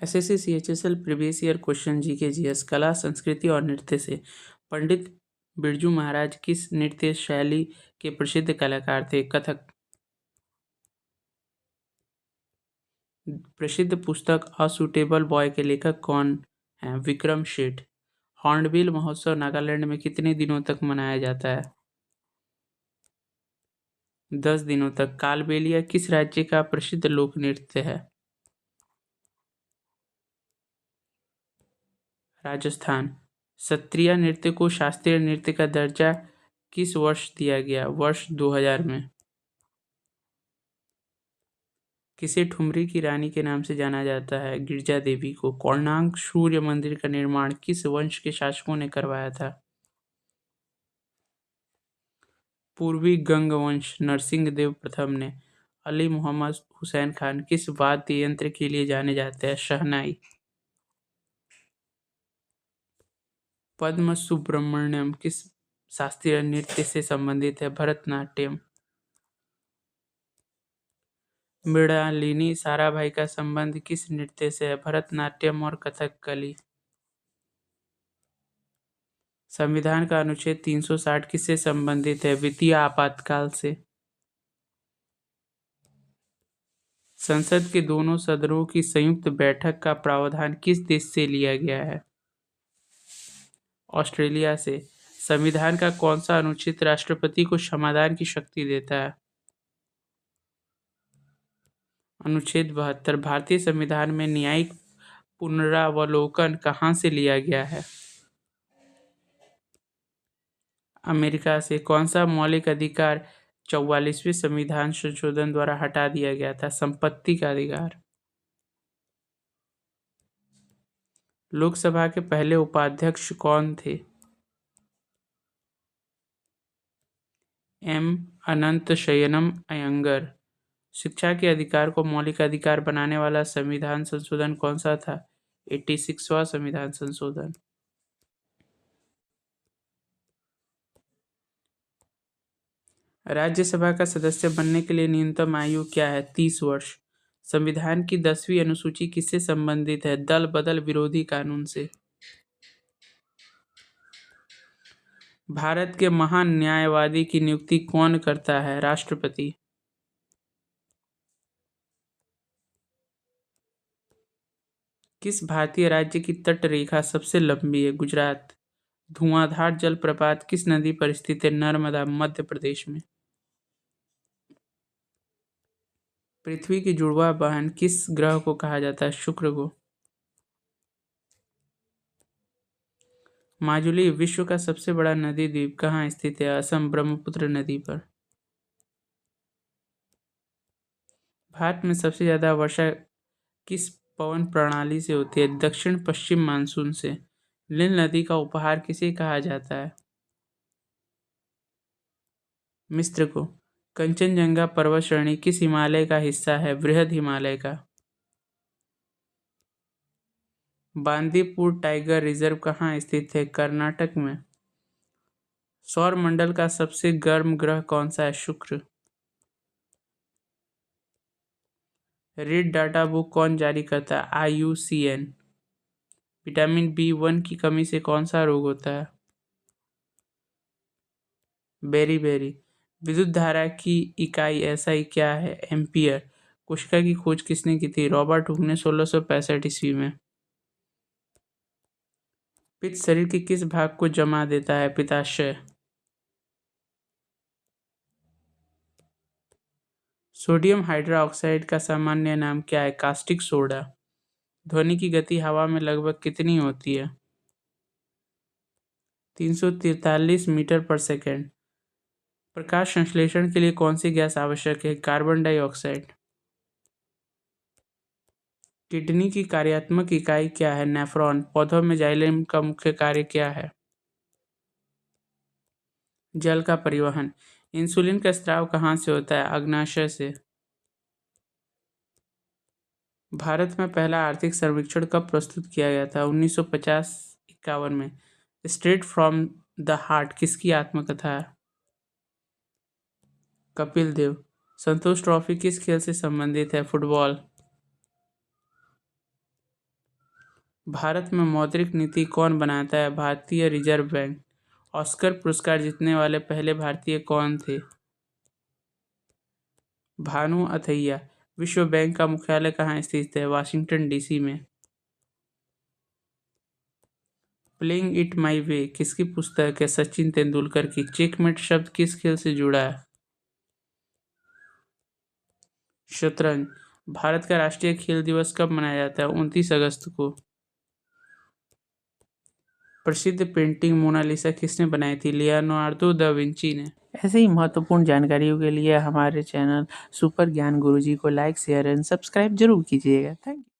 SSC CHSL previous year question GK GS कला संस्कृति और नृत्य से पंडित बिरजू महाराज किस नृत्य शैली के प्रसिद्ध कलाकार थे? कथक। प्रसिद्ध पुस्तक अ सूटेबल बॉय के लेखक कौन हैं? विक्रम शेठ। हॉर्नबिल महोत्सव नागालैंड में कितने दिनों तक मनाया जाता है? 10 दिनों तक। कालबेलिया किस राज्य का प्रसिद्ध लोक नृत्य है? राजस्थान। सत्रिया नृत्य को शास्त्रीय नृत्य का दर्जा किस वर्ष दिया गया? वर्ष 2000 में। किसे ठुमरी की रानी के नाम से जाना जाता है? गिरजा देवी को। कोणार्क सूर्य मंदिर का निर्माण किस वंश के शासकों ने करवाया था? पूर्वी गंग वंश नरसिंह देव प्रथम ने। अली मोहम्मद हुसैन खान किस वाद्य यंत्र के लिए जाने जाते हैं? शहनाई। पद्म सुब्रमण्यम किस शास्त्रीय नृत्य से संबंधित है? भरतनाट्यम। मृणालिनी साराभाई का संबंध किस नृत्य से है? भरतनाट्यम और कथकली। संविधान का अनुच्छेद 360 किससे संबंधित है? वित्तीय आपातकाल से। संसद के दोनों सदनों की संयुक्त बैठक का प्रावधान किस देश से लिया गया है? ऑस्ट्रेलिया से। संविधान का कौन सा अनुच्छेद राष्ट्रपति को क्षमादान की शक्ति देता है? अनुच्छेद 72। भारतीय संविधान में न्यायिक पुनरावलोकन कहाँ से लिया गया है? अमेरिका से। कौन सा मौलिक अधिकार 44वें संविधान संशोधन द्वारा हटा दिया गया था? संपत्ति का अधिकार। लोकसभा के पहले उपाध्यक्ष कौन थे? एम अनंत शयनम अयंगर। शिक्षा के अधिकार को मौलिक अधिकार बनाने वाला संविधान संशोधन कौन सा था? 86वां संविधान संशोधन। राज्यसभा का सदस्य बनने के लिए न्यूनतम आयु क्या है? 30 वर्ष। संविधान की 10वीं अनुसूची किससे संबंधित है? दल बदल विरोधी कानून से। भारत के महान न्यायवादी की नियुक्ति कौन करता है? राष्ट्रपति। किस भारतीय राज्य की तट रेखा सबसे लंबी है? गुजरात। धुआंधार जलप्रपात किस नदी पर स्थित है? नर्मदा, मध्य प्रदेश में। पृथ्वी की जुड़वा बहन किस ग्रह को कहा जाता है? शुक्र को। माजुली विश्व का सबसे बड़ा नदी द्वीप कहाँ स्थित है? असम, ब्रह्मपुत्र नदी पर। भारत में सबसे ज्यादा वर्षा किस पवन प्रणाली से होती है? दक्षिण पश्चिम मानसून से। नील नदी का उपहार किसे कहा जाता है? मिस्र को। कंचनजंगा पर्वत श्रेणी किस हिमालय का हिस्सा है? बृहद हिमालय का। बांदीपुर टाइगर रिजर्व कहाँ स्थित है? कर्नाटक में। सौर मंडल का सबसे गर्म ग्रह कौन सा है? शुक्र। रेड डाटा बुक कौन जारी करता है? IUCN। विटामिन B1 की कमी से कौन सा रोग होता है? बेरी। विद्युत धारा की इकाई SI क्या है? एम्पियर। कोशिका की खोज किसने की थी? रॉबर्ट हुक ने 1665 ईस्वी में। पित्त शरीर के किस भाग को जमा देता है? पित्ताशय। सोडियम हाइड्रोक्साइड का सामान्य नाम क्या है? Caustic soda. ध्वनि की गति हवा में लगभग कितनी होती है? 343 मीटर पर सेकेंड। प्रकाश संश्लेषण के लिए कौन सी गैस आवश्यक है? Carbon dioxide. किडनी की कार्यात्मक इकाई क्या है? नेफ्रॉन। पौधों में जाइलम का मुख्य कार्य क्या है? जल का परिवहन। इंसुलिन का स्राव कहाँ से होता है? अग्नाशय से। भारत में पहला आर्थिक सर्वेक्षण कब प्रस्तुत किया गया था? 1950-51 में। स्ट्रेट फ्रॉम द हार्ट किसकी आत्मकथा है? कपिल देव। संतोष ट्रॉफी किस खेल से संबंधित है? फुटबॉल। भारत में मौद्रिक नीति कौन बनाता है? भारतीय रिजर्व बैंक। ऑस्कर पुरस्कार जीतने वाले पहले भारतीय कौन थे? भानु अथैया। विश्व बैंक का मुख्यालय कहाँ स्थित है? वाशिंगटन डीसी में। प्लेइंग इट माई वे किसकी पुस्तक है? सचिन तेंदुलकर की। चेकमेट शब्द किस खेल से जुड़ा है? शतरंज। भारत का राष्ट्रीय खेल दिवस कब मनाया जाता है? 29 अगस्त को। प्रसिद्ध पेंटिंग मोनालिसा किसने बनाई थी? लियोनार्दो दा विंची ने। ऐसे ही महत्वपूर्ण जानकारियों के लिए हमारे चैनल सुपर ज्ञान गुरुजी को लाइक शेयर एंड सब्सक्राइब जरूर कीजिएगा। Thank you.